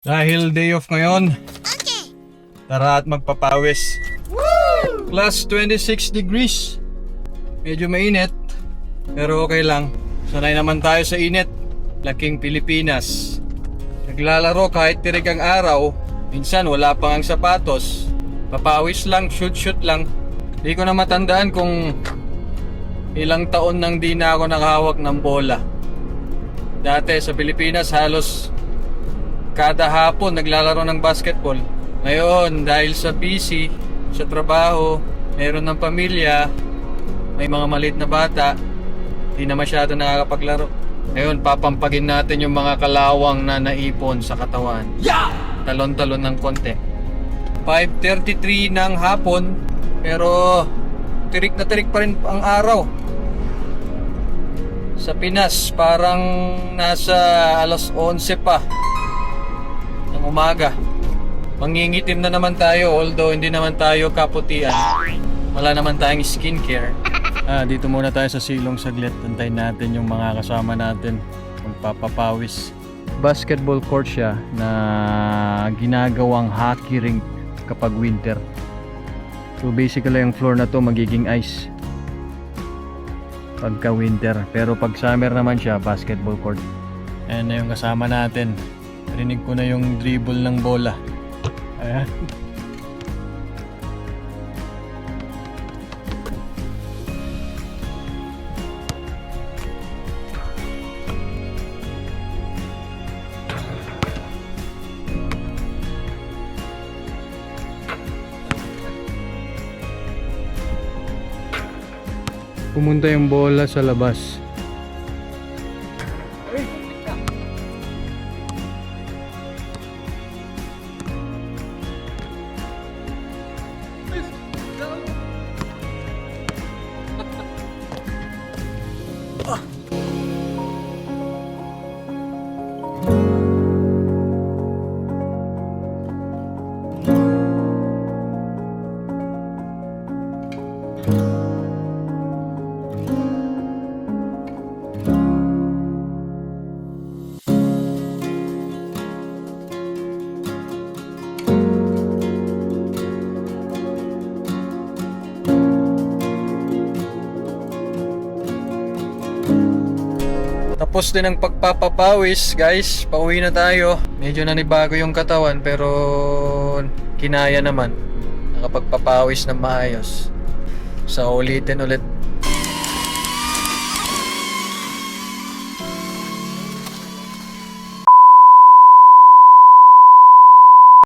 Dahil day off ngayon, tara at magpapawis. Plus 26 degrees. Medyo mainit, pero okay lang. Sanay naman tayo sa init. Laking Pilipinas. Naglalaro kahit tirik ang araw. Minsan wala pang ang sapatos. Papawis lang, shoot lang. Di ko na matandaan kung ilang taon nang di na ako nakahawak ng bola. Dati sa Pilipinas halos kada hapon naglalaro ng basketball. Ngayon dahil sa busy, sa trabaho, meron ng pamilya, may mga maliit na bata, di na masyado nakakapaglaro. Ngayon papampagin natin yung mga kalawang na naipon sa katawan. Talon-talon ng konti. 5:33 ng hapon, pero tirik na tirik pa rin ang araw. Sa Pinas parang nasa alas 11 pa ng umaga. Mangingitim na naman tayo, although hindi naman tayo kaputian. Wala naman tayong skincare. Dito muna tayo sa silong saglit. Antayin natin yung mga kasama natin magpapapawis. Basketball court siya na ginagawang hockey rink kapag winter. So basically yung floor na to magiging ice pagka winter, pero pag summer naman siya basketball court. Ayan na yung kasama natin. Rinig ko na yung dribble ng bola. Ayan. Pumunta yung bola sa labas. Tapos din ang pagpapapawis, guys. Pauwi na tayo. Medyo nanibago yung katawan pero kinaya naman. Nakapagpapawis na maayos. So ulitin ulit.